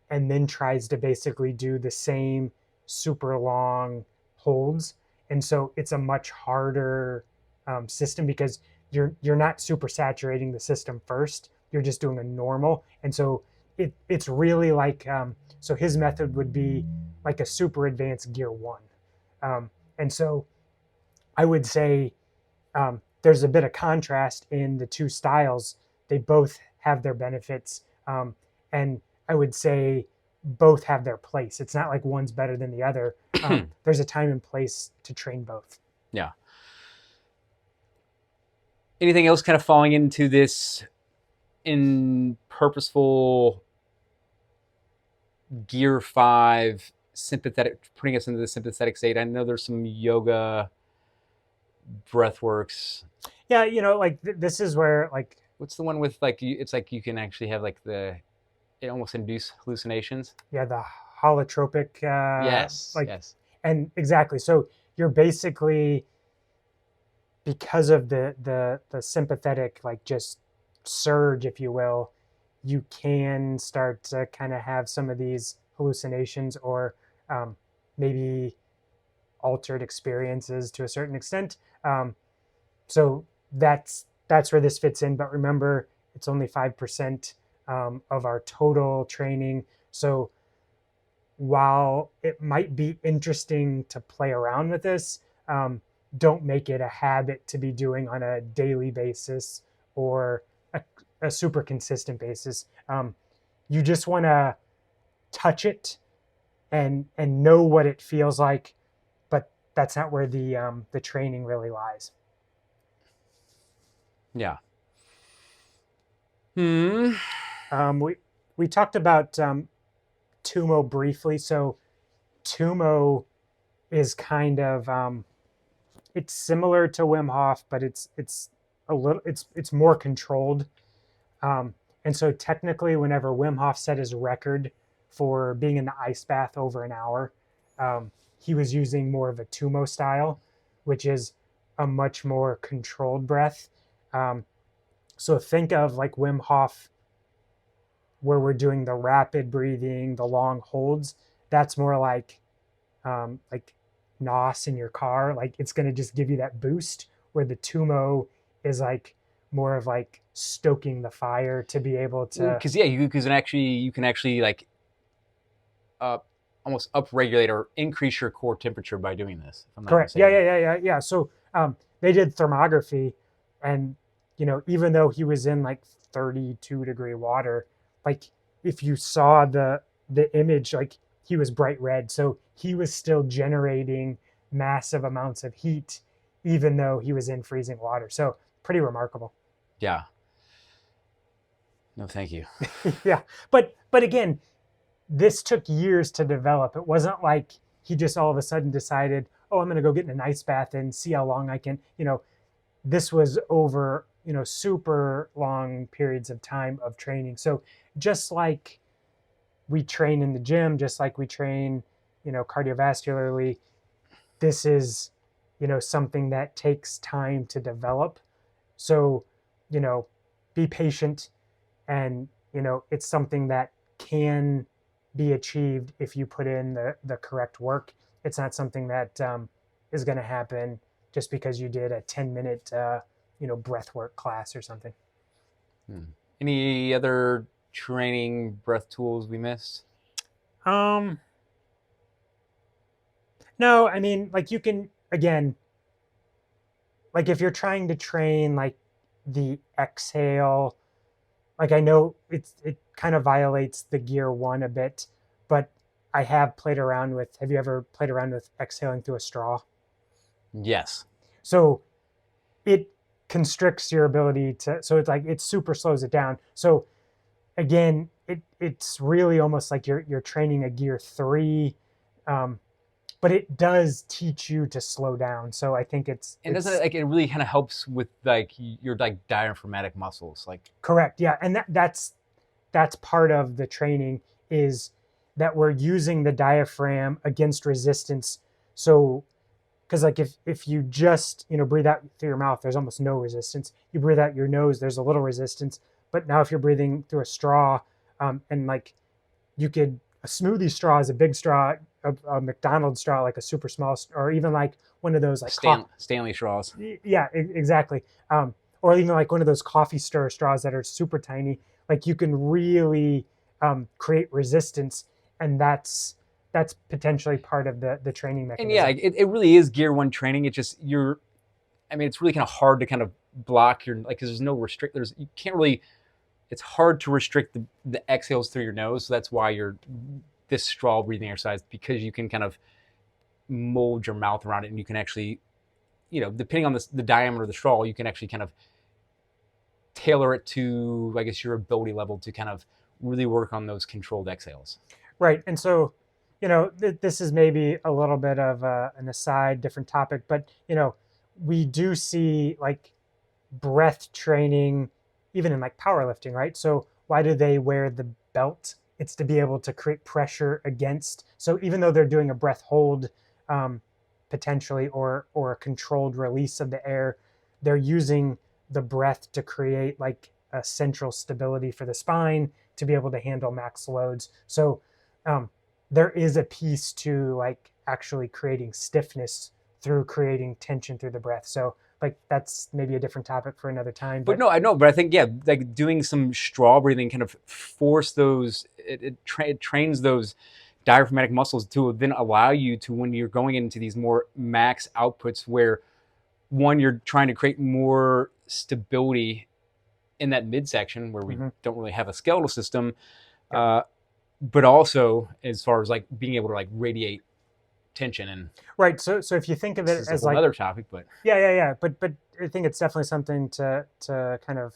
and then tries to basically do the same super long holds. And so it's a much harder system because you're not super saturating the system first. You're just doing a normal, and so it's really like so his method would be like a super advanced gear one, and so I would say there's a bit of contrast in the two styles. They both have their benefits, and I would say both have their place. It's not like one's better than the other. There's a time and place to train both. Yeah. Anything else kind of falling into this in purposeful gear 5 sympathetic, putting us into the sympathetic state? I know there's some yoga breathworks. Yeah, like this is where like what's the one with like it's like you can actually have like it almost induce hallucinations. Yeah, the holotropic. Yes. And exactly. So you're basically, because of the sympathetic like just surge, if you will, you can start to kind of have some of these hallucinations or maybe altered experiences to a certain extent. So that's where this fits in. But remember, it's only 5% of our total training. So while it might be interesting to play around with this, don't make it a habit to be doing on a daily basis or a super consistent basis. You just want to touch it and know what it feels like, but that's not where the training really lies. Yeah. We talked about Tumo briefly. So Tumo is kind of it's similar to Wim Hof, but it's a little it's more controlled. And so technically, whenever Wim Hof set his record for being in the ice bath over an hour, he was using more of a Tumo style, which is a much more controlled breath. So think of like Wim Hof, where we're doing the rapid breathing, the long holds. That's more like NOS in your car. Like it's going to just give you that boost, where the Tumo is like more of like stoking the fire to be able to. Because you can actually like almost upregulate or increase your core temperature by doing this. If I'm not Correct. mistaken. Yeah. So they did thermography, and even though he was in like 32-degree water, like if you saw the image, like he was bright red, so he was still generating massive amounts of heat, even though he was in freezing water. So pretty remarkable. Yeah. No, thank you. Yeah, but again, this took years to develop. It wasn't like he just all of a sudden decided, oh, I'm going to go get in an ice bath and see how long I can. This was over super long periods of time of training. So just like we train in the gym, just like we train cardiovascularly, this is something that takes time to develop. So be patient, and it's something that can be achieved if you put in the correct work. It's not something that is going to happen just because you did a 10-minute breathwork class or something. Any other training breath tools we missed? Um, No, I mean, like you can, again, like if you're trying to train like the exhale, like I know it kind of violates the gear one a bit, but I have played around with, have you ever played around with exhaling through a straw? Yes. So it constricts your ability to, so it's like it super slows it down. So again, it's really almost like you're training a gear three, um, but it does teach you to slow down. So I think And doesn't it it's like it really kind of helps with like your like diaphragmatic muscles? Like correct. Yeah, and that's part of the training is that we're using the diaphragm against resistance. So because like if you just breathe out through your mouth, there's almost no resistance. You breathe out your nose, there's a little resistance. But now if you're breathing through a straw, and like you could, a smoothie straw is a big straw, a McDonald's straw like a super small, or even like one of those like Stanley straws. yeah, exactly. Or even like one of those coffee stir straws that are super tiny. Like you can really create resistance, and that's potentially part of the training And yeah, mechanism. it really is gear one training. It just you're I mean, it's really kind of hard to kind of block your like because there's no restrict. There's you can't really. It's hard to restrict the exhales through your nose. So that's why you're this straw breathing exercise because you can kind of mold your mouth around it and you can actually, depending on the diameter of the straw, you can actually kind of tailor it to I guess your ability level to kind of really work on those controlled exhales. Right. And so, this is maybe a little bit of an aside, different topic, but, we do see like breath training, even in like powerlifting, right? So, why do they wear the belt? It's to be able to create pressure against. So, even though they're doing a breath hold, um, potentially, or a controlled release of the air, they're using the breath to create like a central stability for the spine to be able to handle max loads. So, um, there is a piece to like actually creating stiffness through creating tension through the breath. So like that's maybe a different topic for another time. But But no, I know. But I think yeah, like doing some straw breathing kind of force those. It trains those diaphragmatic muscles to then allow you to when you're going into these more max outputs where one you're trying to create more stability in that midsection where we mhm, don't really have a skeletal system, yeah, uh, but also as far as like being able to like radiate tension and right. So if you think of this it is a as whole like other topic, but yeah, but I think it's definitely something to kind of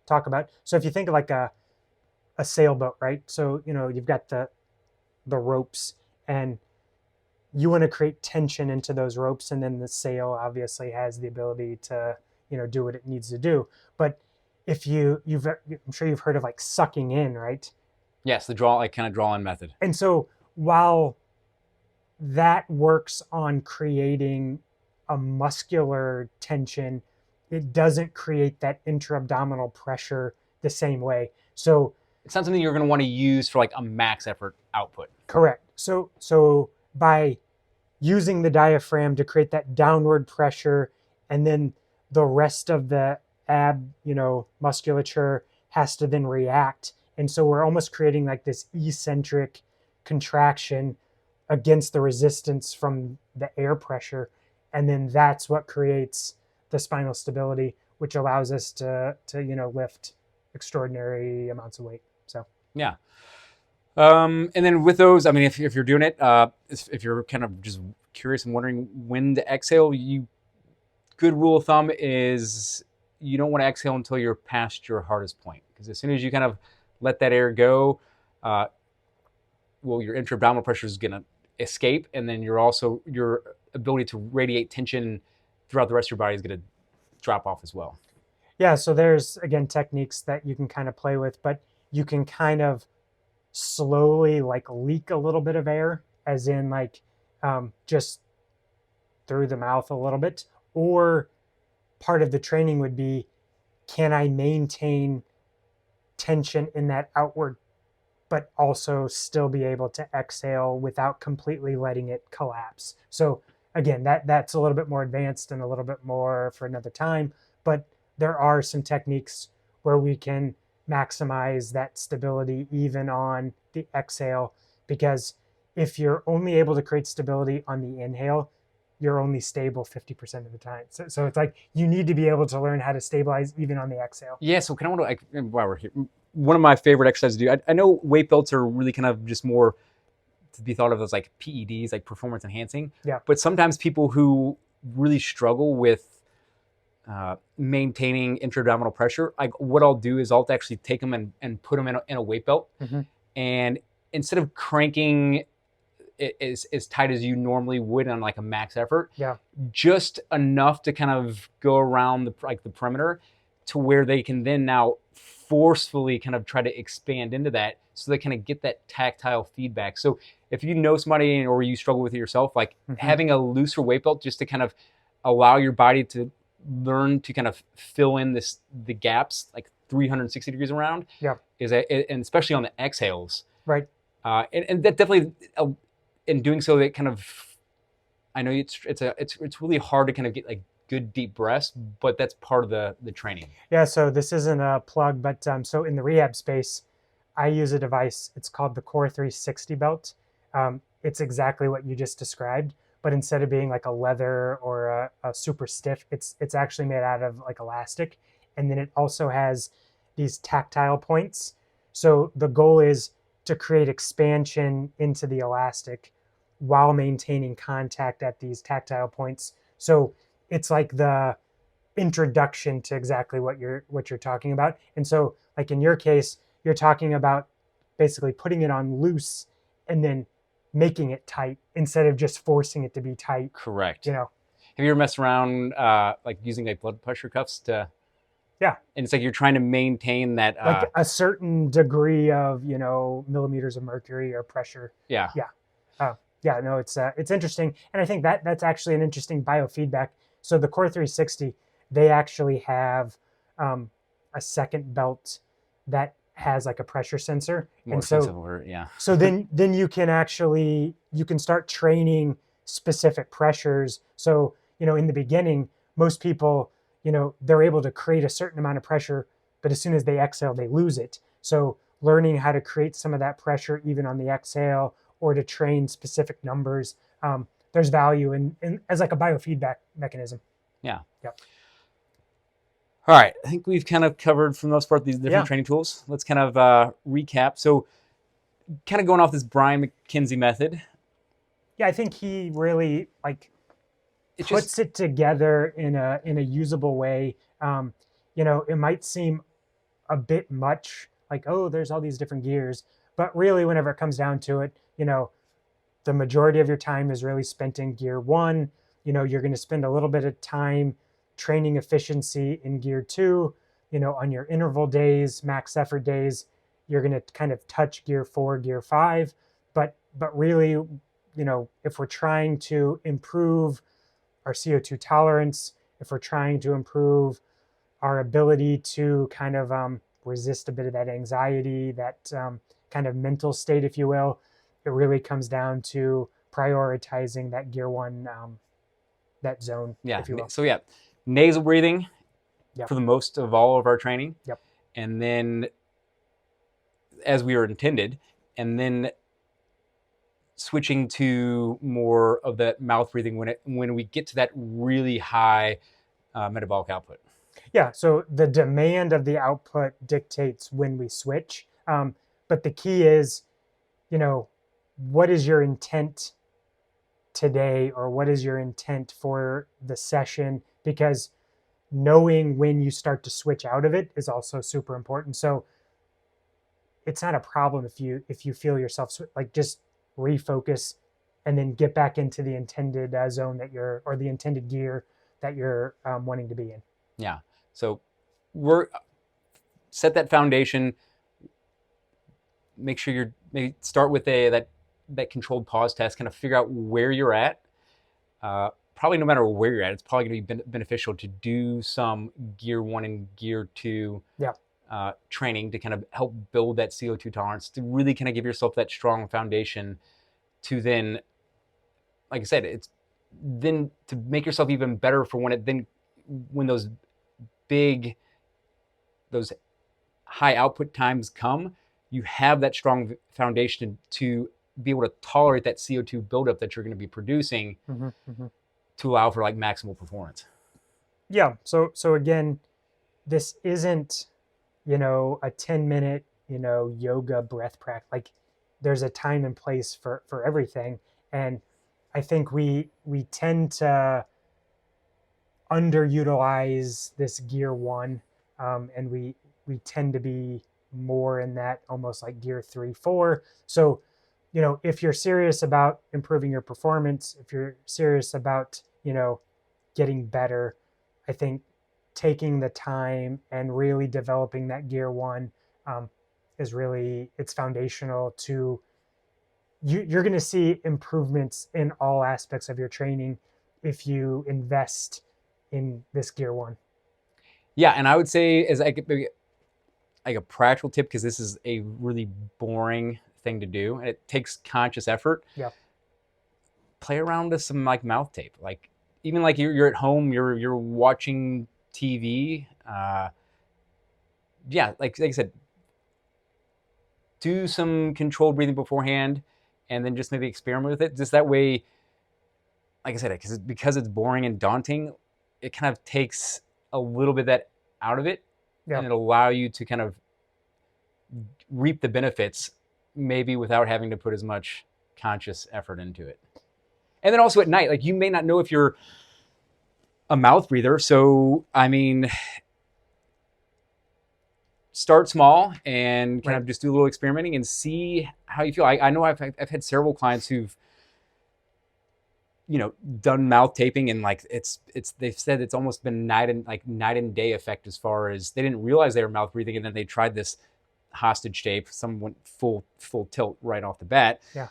talk about. So if you think of like a sailboat, right? So you've got the ropes, and you want to create tension into those ropes, and then the sail obviously has the ability to do what it needs to do. But if I'm sure you've heard of like sucking in, right? yes, the draw like kind of draw in method. And so while that works on creating a muscular tension, it doesn't create that intra-abdominal pressure the same way. So It's not something you're going to want to use for like a max effort output. correct. So by using the diaphragm to create that downward pressure, and then the rest of the ab musculature has to then react, and so we're almost creating like this eccentric contraction against the resistance from the air pressure, and then that's what creates the spinal stability, which allows us to lift extraordinary amounts of weight. So Yeah. And then with those, I mean, if you're doing it, if you're kind of just curious and wondering when to exhale, good rule of thumb is you don't want to exhale until you're past your hardest point. Because as soon as you kind of let that air go, uh, well, your intra-abdominal pressure is going to escape, and then your ability to radiate tension throughout the rest of your body is going to drop off as well. yeah, so there's again techniques that you can kind of play with, but you can kind of slowly like leak a little bit of air, as in like just through the mouth a little bit. Or part of the training would be, can I maintain tension in that outward, but also still be able to exhale without completely letting it collapse? So again, that's a little bit more advanced and a little bit more for another time, but there are some techniques where we can maximize that stability even on the exhale, because if you're only able to create stability on the inhale, you're only stable 50% of the time. So it's like you need to be able to learn how to stabilize even on the exhale. Yeah, so kind of want to, while we're here, one of my favorite exercises to do, I know weight belts are really kind of just more to be thought of as like PEDs, like performance enhancing. Yeah. But sometimes people who really struggle with maintaining intra-abdominal pressure, like what I'll do is I'll actually take them and put them in a weight belt. Mm-hmm. And instead of cranking it as tight as you normally would on like a max effort, Yeah. just enough to kind of go around the perimeter to where they can then now forcefully kind of try to expand into that, so they kind of get that tactile feedback. So if you know somebody or you struggle with it yourself, like having a looser weight belt just to kind of allow your body to learn to kind of fill in the gaps like 360 degrees around, Yeah. And especially on the exhales, Right. And that definitely in doing so, it kind of, I know it's really hard to kind of get like good deep breaths, but that's part of the training. Yeah, so this isn't a plug, but so in the rehab space, I use a device. It's called the Core 360 belt. It's exactly what you just described, but instead of being like a leather or a super stiff, it's actually made out of like elastic, and then it also has these tactile points. So the goal is to create expansion into the elastic while maintaining contact at these tactile points. So it's like the introduction to exactly what you're talking about. And so like in your case, you're talking about basically putting it on loose and then making it tight instead of just forcing it to be tight. Correct. You know. Have you ever messed around like using like blood pressure cuffs to? Yeah. And it's like you're trying to maintain that. Like a certain degree of millimeters of mercury or pressure. Yeah. Yeah. Yeah. No, it's interesting, and I think that's actually an interesting biofeedback. So the Core 360, they actually have a second belt that has like a pressure sensor, More and offensive word, yeah. so then you can start training specific pressures. So in the beginning, most people they're able to create a certain amount of pressure, but as soon as they exhale, they lose it. So learning how to create some of that pressure even on the exhale, or to train specific numbers, there's value in as like a biofeedback mechanism. Yeah. Yep. All right, I think we've kind of covered for the most part these different Yeah. training tools. Let's kind of recap. So kind of going off this Brian McKenzie method. Yeah, I think he really like It's puts just it together in a usable way. It might seem a bit much, like, oh, there's all these different gears, but really, whenever it comes down to it, the majority of your time is really spent in gear one. You're going to spend a little bit of time training efficiency in gear two. On your interval days, max effort days, you're going to kind of touch gear four, gear five. But really, if we're trying to improve our CO2 tolerance, if we're trying to improve our ability to kind of resist a bit of that anxiety, that kind of mental state, if you will, it really comes down to prioritizing that gear one, that zone, yeah. if you will. So yeah, nasal breathing Yep. for the most of all of our training. Yep. And then as we were intended, and then switching to more of that mouth breathing when we get to that really high metabolic output. Yeah, so the demand of the output dictates when we switch. But the key is, what is your intent today, or what is your intent for the session? Because knowing when you start to switch out of it is also super important. So it's not a problem if you feel yourself like, just refocus and then get back into the intended zone or the intended gear that you're wanting to be in. Yeah. So we're set that foundation. Make sure maybe start with that controlled pause test. Kind of figure out where you're at. Probably no matter where you're at, it's probably going to be beneficial to do some gear one and gear two Yeah. Training to kind of help build that CO2 tolerance, to really kind of give yourself that strong foundation to then, like I said, it's then to make yourself even better for when those high output times come, you have that strong foundation to be able to tolerate that CO2 buildup that you're going to be producing to allow for like maximal performance. Yeah. So again, this isn't, a 10-minute, yoga breath practice. Like there's a time and place for everything. And I think we tend to underutilize this gear one, and we tend to be more in that almost like gear 3, 4. So, if you're serious about improving your performance, if you're serious about getting better, I think taking the time and really developing that gear one, is really, it's foundational to you're going to see improvements in all aspects of your training if you invest in this gear one. Yeah, and I would say as like a practical tip, because this is a really boring thing to do and it takes conscious effort. Yeah. Play around with some like mouth tape. Like even like you're at home, you're watching TV. Yeah, like I said, do some controlled breathing beforehand, and then just maybe experiment with it. Just that way, like I said, because it's boring and daunting, it kind of takes a little bit of that out of it, Yeah. and it'll allow you to kind of reap the benefits, maybe without having to put as much conscious effort into it. And then also at night, like you may not know if you're a mouth breather, so I mean, start small and kind of just do a little experimenting and see how you feel. I know I've had several clients who've done mouth taping, and like it's they've said it's almost been night and day effect, as far as they didn't realize they were mouth breathing, and then they tried this hostage tape. Some went full tilt right off the bat. Yeah.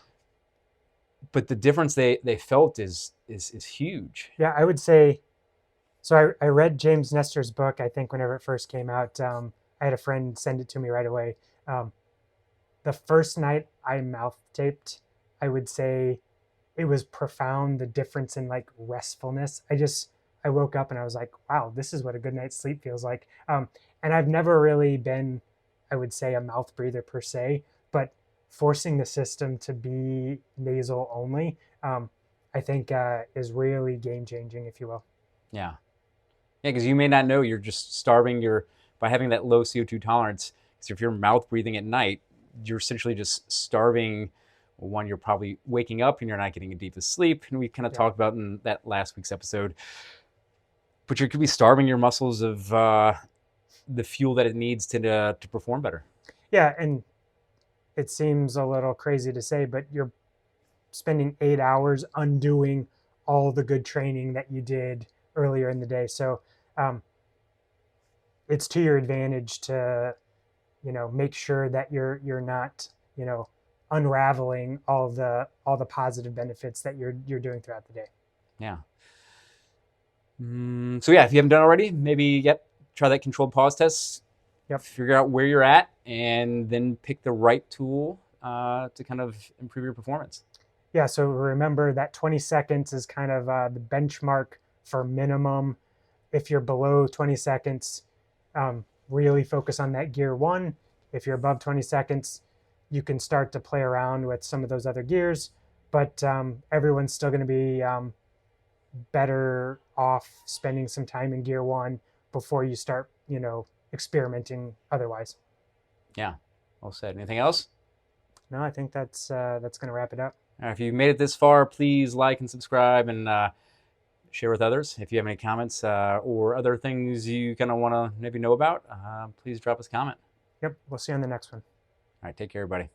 But the difference they felt is huge. Yeah, I would say. So I read James Nestor's book, I think, whenever it first came out. I had a friend send it to me right away. The first night I mouth taped, I would say it was profound, the difference in like restfulness. I woke up and I was like, wow, this is what a good night's sleep feels like. And I've never really been, I would say, a mouth breather per se, but forcing the system to be nasal only, I think is really game changing, if you will. Yeah. Yeah, because you may not know you're just starving by having that low CO2 tolerance. Because if you're mouth breathing at night, you're essentially just starving. Well, one, you're probably waking up and you're not getting a deepest sleep, and we kind of talked about in that last week's episode. But you could be starving your muscles of the fuel that it needs to perform better. Yeah, and it seems a little crazy to say, but you're spending 8 hours undoing all the good training that you did earlier in the day. So it's to your advantage to, make sure that you're not, unraveling all the positive benefits that you're doing throughout the day. Yeah. So yeah, if you haven't done already, maybe try that controlled pause test. Yep. Figure out where you're at, and then pick the right tool to kind of improve your performance. Yeah. So remember that 20 seconds is kind of the benchmark for minimum. If you're below 20 seconds, really focus on that gear one. If you're above 20 seconds, you can start to play around with some of those other gears, but everyone's still going to be better off spending some time in gear one before you start, experimenting otherwise. Yeah, well said. Anything else? No, I think that's going to wrap it up. If you made it this far, please like and subscribe, and share with others. If you have any comments or other things you kind of want to maybe know about, please drop us a comment. Yep, we'll see you on the next one. All right, take care, everybody.